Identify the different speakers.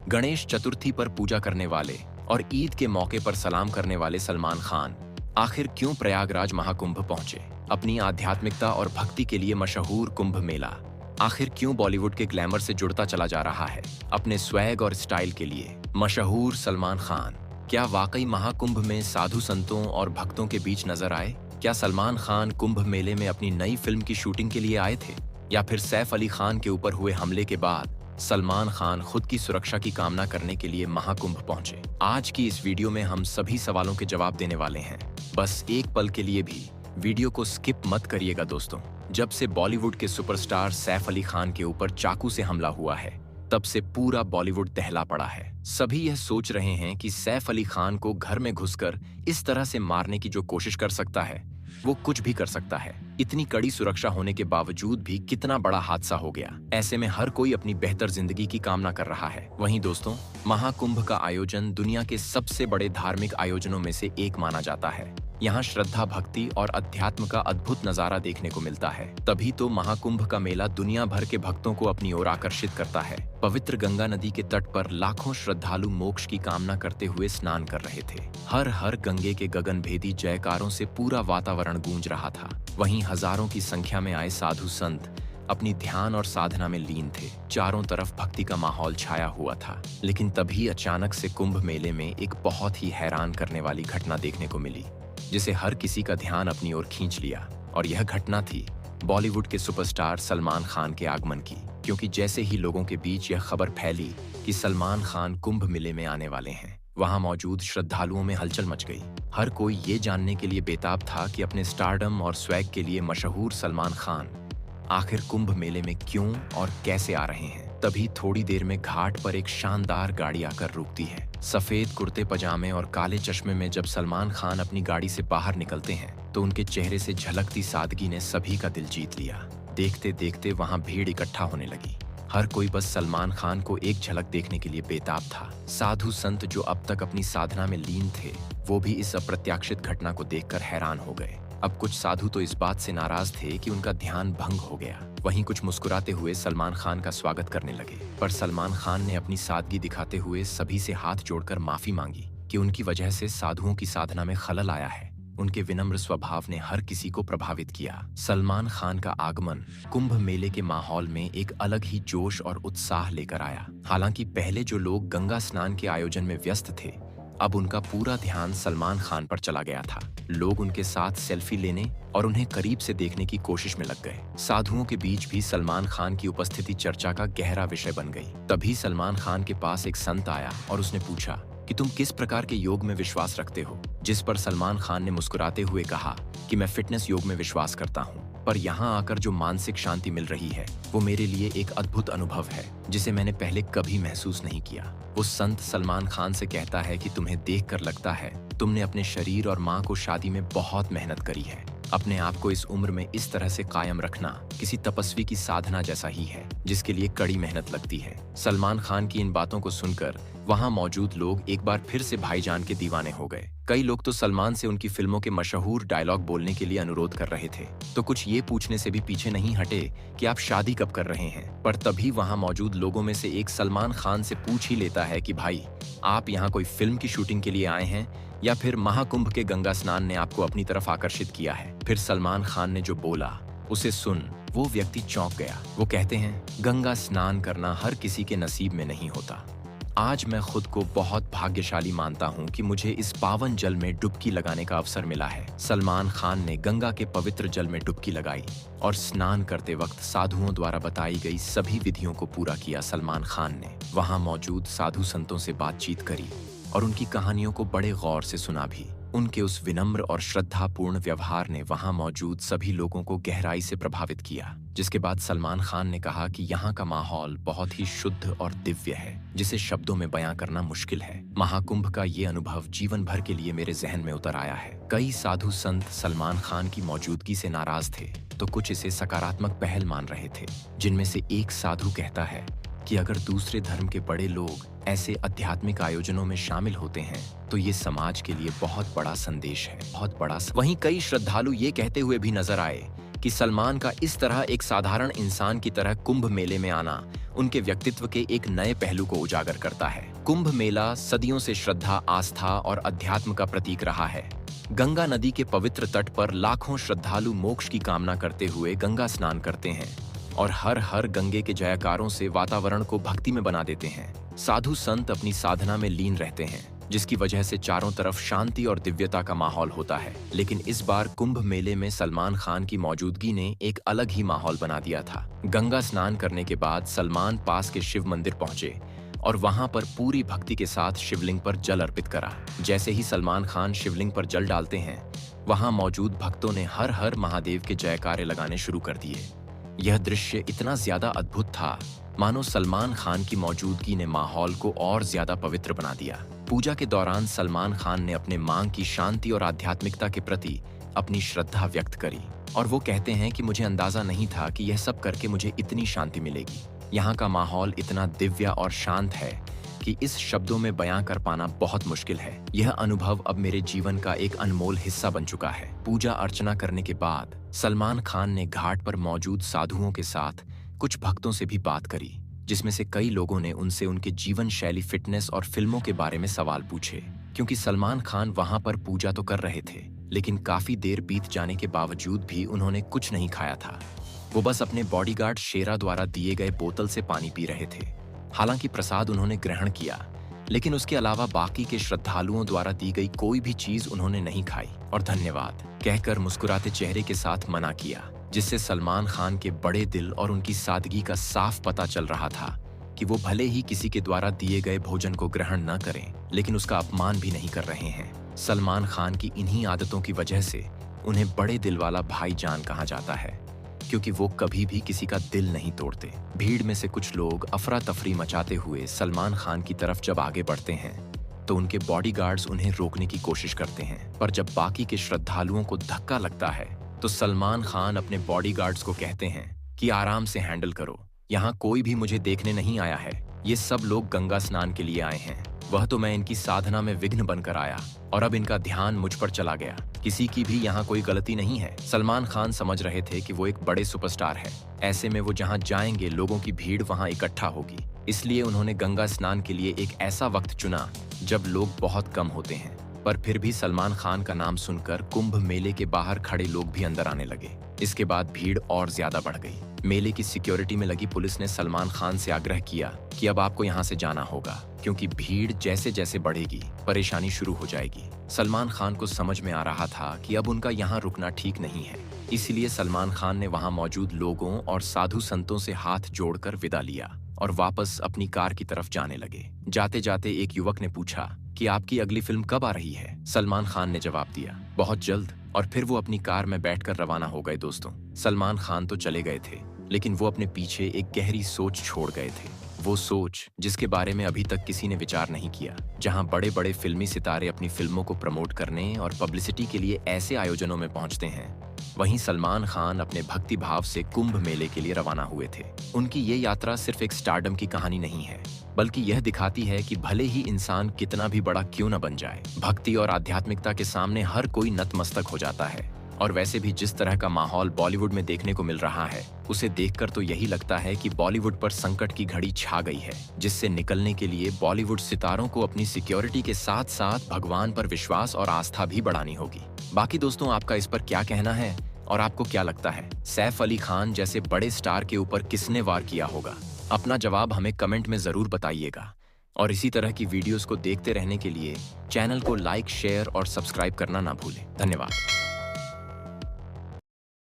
Speaker 1: गणेश चतुर्थी पर पूजा करने वाले और ईद के मौके पर सलाम करने वाले सलमान खान आखिर क्यों प्रयागराज महाकुंभ पहुंचे? अपनी आध्यात्मिकता और भक्ति के लिए मशहूर कुंभ मेला आखिर क्यों बॉलीवुड के ग्लैमर से जुड़ता चला जा रहा है? अपने स्वैग और स्टाइल के लिए मशहूर सलमान खान क्या वाकई महाकुंभ में साधु संतों और भक्तों के बीच नजर आए? क्या सलमान खान कुंभ मेले में अपनी नई फिल्म की शूटिंग के लिए आए थे, या फिर सैफ अली खान के ऊपर हुए हमले के बाद सलमान खान खुद की सुरक्षा की कामना करने के लिए महाकुंभ पहुंचे? आज की इस वीडियो में हम सभी सवालों के जवाब देने वाले हैं। बस एक पल के लिए भी वीडियो को स्किप मत करिएगा दोस्तों। जब से बॉलीवुड के सुपरस्टार सैफ अली खान के ऊपर चाकू से हमला हुआ है, तब से पूरा बॉलीवुड दहला पड़ा है। सभी यह सोच रहे हैं कि सैफ अली खान को घर में घुसकर इस तरह से मारने की जो कोशिश कर सकता है, वो कुछ भी कर सकता है। इतनी कड़ी सुरक्षा होने के बावजूद भी कितना बड़ा हादसा हो गया। ऐसे में हर कोई अपनी बेहतर जिंदगी की कामना कर रहा है। वहीं दोस्तों, महाकुंभ का आयोजन दुनिया के सबसे बड़े धार्मिक आयोजनों में से एक माना जाता है। यहाँ श्रद्धा, भक्ति और अध्यात्म का अद्भुत नजारा देखने को मिलता है। तभी तो महाकुंभ का मेला दुनिया भर के भक्तों को अपनी ओर आकर्षित करता है। पवित्र गंगा नदी के तट पर लाखों श्रद्धालु मोक्ष की कामना करते हुए स्नान कर रहे थे। हर हर गंगे के गगनभेदी जयकारों से पूरा वातावरण गूंज रहा था। वहीं हजारों की संख्या में आए साधु संत अपनी ध्यान और साधना में लीन थे। चारों तरफ भक्ति का माहौल छाया हुआ था। लेकिन तभी अचानक से कुंभ मेले में एक बहुत ही हैरान करने वाली घटना देखने को मिली, जिसे हर किसी का ध्यान अपनी ओर खींच लिया। और यह घटना थी बॉलीवुड के सुपरस्टार सलमान खान के आगमन की। क्योंकि जैसे ही लोगों के बीच यह खबर फैली कि सलमान खान कुंभ मेले में आने वाले हैं, वहां मौजूद श्रद्धालुओं में हलचल मच गई। हर कोई ये जानने के लिए बेताब था कि अपने स्टारडम और स्वैग के लिए मशहूर सलमान खान आखिर कुंभ मेले में क्यों और कैसे आ रहे हैं। तभी थोड़ी देर में घाट पर एक शानदार गाड़ी आकर रुकती है। सफेद कुर्ते पजामे और काले चश्मे में जब सलमान खान अपनी गाड़ी से बाहर निकलते हैं, तो उनके चेहरे से झलकती सादगी ने सभी का दिल जीत लिया। देखते देखते वहां भीड़ इकट्ठा होने लगी। हर कोई बस सलमान खान को एक झलक देखने के लिए बेताब था। साधु संत जो अब तक अपनी साधना में लीन थे, वो भी इस अप्रत्याशित घटना को देखकर हैरान हो गए। अब कुछ साधु तो इस बात से नाराज थे कि उनका ध्यान भंग हो गया। वहीं कुछ मुस्कुराते हुए सलमान खान का स्वागत करने लगे। पर सलमान खान ने अपनी सादगी दिखाते हुए सभी से हाथ जोड़कर माफी मांगी कि उनकी वजह से साधुओं की साधना में खलल आया है। उनके विनम्र स्वभाव ने हर किसी को प्रभावित किया। सलमान खान का आगमन कुंभ मेले के माहौल में एक अलग ही जोश और उत्साह लेकर आया। हालांकि पहले जो लोग गंगा स्नान के आयोजन में व्यस्त थे, अब उनका पूरा ध्यान सलमान खान पर चला गया था। लोग उनके साथ सेल्फी लेने और उन्हें करीब से देखने की कोशिश में लग गए। साधुओं के बीच भी सलमान खान की उपस्थिति चर्चा का गहरा विषय बन गई। तभी सलमान खान के पास एक संत आया और उसने पूछा कि तुम किस प्रकार के योग में विश्वास रखते हो? जिस पर सलमान खान ने मुस्कुराते हुए कहा कि मैं फिटनेस योग में विश्वास करता हूँ, पर यहाँ आकर जो मानसिक शांति मिल रही है, वो मेरे लिए एक अद्भुत अनुभव है जिसे मैंने पहले कभी महसूस नहीं किया। वो संत सलमान खान से कहता है कि तुम्हें देखकर लगता है तुमने अपने शरीर और माँ को शादी में बहुत मेहनत करी है। अपने आप को इस उम्र में इस तरह से कायम रखना किसी तपस्वी की साधना जैसा ही है, जिसके लिए कड़ी मेहनत लगती है। सलमान खान की इन बातों को सुनकर वहां मौजूद लोग एक बार फिर से भाईजान के दीवाने हो गए। कई लोग तो सलमान से उनकी फिल्मों के मशहूर डायलॉग बोलने के लिए अनुरोध कर रहे थे, तो कुछ ये पूछने से भी पीछे नहीं हटे कि आप शादी कब कर रहे हैं। पर तभी वहां मौजूद लोगों में से एक सलमान खान से पूछ ही लेता है कि भाई, आप यहाँ कोई फिल्म की शूटिंग के लिए आए हैं या फिर महाकुंभ के गंगा स्नान ने आपको अपनी तरफ आकर्षित किया है? फिर सलमान खान ने जो बोला, उसे सुन वो व्यक्ति चौंक गया। वो कहते हैं, गंगा स्नान करना हर किसी के नसीब में नहीं होता। आज मैं खुद को बहुत भाग्यशाली मानता हूं कि मुझे इस पावन जल में डुबकी लगाने का अवसर मिला है। सलमान खान ने गंगा के पवित्र जल में डुबकी लगाई और स्नान करते वक्त साधुओं द्वारा बताई गई सभी विधियों को पूरा किया। सलमान खान ने वहां मौजूद साधु संतों से बातचीत करी और उनकी कहानियों को बड़े गौर से सुना भी। उनके उस विनम्र और श्रद्धापूर्ण व्यवहार ने वहां मौजूद सभी लोगों को गहराई से प्रभावित किया। जिसके बाद सलमान खान ने कहा कि यहाँ का माहौल बहुत ही शुद्ध और दिव्य है, जिसे शब्दों में बयां करना मुश्किल है। महाकुंभ का ये अनुभव जीवन भर के लिए मेरे जहन में उतर आया है। कई साधु संत सलमान खान की मौजूदगी से नाराज थे, तो कुछ इसे सकारात्मक पहल मान रहे थे। जिनमें से एक साधु कहता है कि अगर दूसरे धर्म के बड़े लोग ऐसे आध्यात्मिक आयोजनों में शामिल होते हैं, तो ये समाज के लिए बहुत बड़ा संदेश है, बहुत बड़ा। वहीं कई श्रद्धालु ये कहते हुए भी नजर आए कि सलमान का इस तरह एक साधारण इंसान की तरह कुंभ मेले में आना उनके व्यक्तित्व के एक नए पहलू को उजागर करता है। कुंभ मेला सदियों से श्रद्धा, आस्था और अध्यात्म का प्रतीक रहा है। गंगा नदी के पवित्र तट पर लाखों श्रद्धालु मोक्ष की कामना करते हुए गंगा स्नान करते हैं और हर हर गंगे के जयकारों से वातावरण को भक्ति में बना देते हैं। साधु संत अपनी साधना में लीन रहते हैं, जिसकी वजह से चारों तरफ शांति और दिव्यता का माहौल होता है। लेकिन इस बार कुंभ मेले में सलमान खान की मौजूदगी ने एक अलग ही माहौल बना दिया था। गंगा स्नान करने के बाद सलमान पास के शिव मंदिर पहुंचे और वहां पर पूरी भक्ति के साथ शिवलिंग पर जल अर्पित करा। जैसे ही सलमान खान शिवलिंग पर जल डालते हैं, वहां मौजूद भक्तों ने हर हर महादेव के जयकारे लगाने शुरू कर दिए। यह दृश्य इतना ज्यादा अद्भुत था, मानो सलमान खान की मौजूदगी ने माहौल को और ज्यादा पवित्र बना दिया। पूजा के दौरान सलमान खान ने अपने मांग की शांति और आध्यात्मिकता के प्रति अपनी श्रद्धा व्यक्त करी और वो कहते हैं कि मुझे अंदाजा नहीं था कि यह सब करके मुझे इतनी शांति मिलेगी। यहाँ का माहौल इतना दिव्य और शांत है कि इस शब्दों में बयां कर पाना बहुत मुश्किल है। यह अनुभव अब मेरे जीवन का एक अनमोल हिस्सा बन चुका है। पूजा अर्चना करने के बाद सलमान खान ने घाट पर मौजूद साधुओं के साथ कुछ भक्तों से भी बात करी, जिसमें से कई लोगों ने उनसे उनके जीवन शैली, फिटनेस और फिल्मों के बारे में सवाल पूछे। क्योंकि सलमान खान वहां पर पूजा तो कर रहे थे, लेकिन काफी देर बीत जाने के बावजूद भी उन्होंने कुछ नहीं खाया था। वो बस अपने बॉडीगार्ड शेरा द्वारा दिए गए बोतल से पानी पी रहे थे। हालांकि प्रसाद उन्होंने ग्रहण किया, लेकिन उसके अलावा बाकी के श्रद्धालुओं द्वारा दी गई कोई भी चीज उन्होंने नहीं खाई और धन्यवाद कहकर मुस्कुराते चेहरे के साथ मना किया, जिससे सलमान खान के बड़े दिल और उनकी सादगी का साफ पता चल रहा था कि वो भले ही किसी के द्वारा दिए गए भोजन को ग्रहण न करें, लेकिन उसका अपमान भी नहीं कर रहे हैं। सलमान खान की इन्हीं आदतों की वजह से उन्हें बड़े दिल वाला भाईजान कहा जाता है, क्योंकि वो कभी भी किसी का दिल नहीं तोड़ते। भीड़ में से कुछ लोग अफरा तफरी मचाते हुए सलमान खान की तरफ जब आगे बढ़ते हैं, तो उनके बॉडीगार्ड्स उन्हें रोकने की कोशिश करते हैं। पर जब बाकी के श्रद्धालुओं को धक्का लगता है, तो सलमान खान अपने बॉडीगार्ड्स को कहते हैं कि आराम से हैंडल करो, यहाँ कोई भी मुझे देखने नहीं आया है। ये सब लोग गंगा स्नान के लिए आए हैं। वह तो मैं इनकी साधना में विघ्न बनकर आया और अब इनका ध्यान मुझ पर चला गया। किसी की भी यहाँ कोई गलती नहीं है। सलमान खान समझ रहे थे कि वो एक बड़े सुपरस्टार है, ऐसे में वो जहाँ जाएंगे लोगों की भीड़ वहाँ इकट्ठा होगी। इसलिए उन्होंने गंगा स्नान के लिए एक ऐसा वक्त चुना जब लोग बहुत कम होते हैं। पर फिर भी सलमान खान का नाम सुनकर कुंभ मेले के बाहर खड़े लोग भी अंदर आने लगे। इसके बाद भीड़ और ज्यादा बढ़ गई। मेले की सिक्योरिटी में लगी पुलिस ने सलमान खान से आग्रह किया कि अब आपको यहाँ से जाना होगा, क्योंकि भीड़ जैसे जैसे बढ़ेगी परेशानी शुरू हो जाएगी। सलमान खान को समझ में आ रहा था कि अब उनका यहाँ रुकना ठीक नहीं है, इसलिए सलमान खान ने वहाँ मौजूद लोगों और साधु संतों से हाथ जोड़कर विदा लिया और वापस अपनी कार की तरफ जाने लगे। जाते जाते एक युवक ने पूछा कि आपकी अगली फिल्म कब आ रही है? सलमान खान ने जवाब दिया, बहुत जल्द। और फिर वो अपनी कार में बैठकर रवाना हो गए। दोस्तों, सलमान खान तो चले गए थे, लेकिन वो अपने पीछे एक गहरी सोच छोड़ गए थे। वो सोच जिसके बारे में अभी तक किसी ने विचार नहीं किया। जहां बड़े बड़े फिल्मी सितारे अपनी फिल्मों को प्रमोट करने और पब्लिसिटी के लिए ऐसे आयोजनों में पहुंचते हैं, वहीं सलमान खान अपने भक्ति भाव से कुंभ मेले के लिए रवाना हुए थे। उनकी ये यात्रा सिर्फ एक स्टारडम की कहानी नहीं है, बल्कि यह दिखाती है कि भले ही इंसान कितना भी बड़ा क्यों न बन जाए, भक्ति और आध्यात्मिकता के सामने हर कोई नतमस्तक हो जाता है। और वैसे भी जिस तरह का माहौल बॉलीवुड में देखने को मिल रहा है, उसे देखकर तो यही लगता है कि बॉलीवुड पर संकट की घड़ी छा गई है, जिससे निकलने के लिए बॉलीवुड सितारों को अपनी सिक्योरिटी के साथ साथ भगवान पर विश्वास और आस्था भी बढ़ानी होगी। बाकी दोस्तों, आपका इस पर क्या कहना है और आपको क्या लगता है, सैफ अली खान जैसे बड़े स्टार के ऊपर किसने वार किया होगा? अपना जवाब हमें कमेंट में जरूर बताइएगा। और इसी तरह की वीडियोस को देखते रहने के लिए चैनल को लाइक, शेयर और सब्सक्राइब करना ना भूलें। धन्यवाद।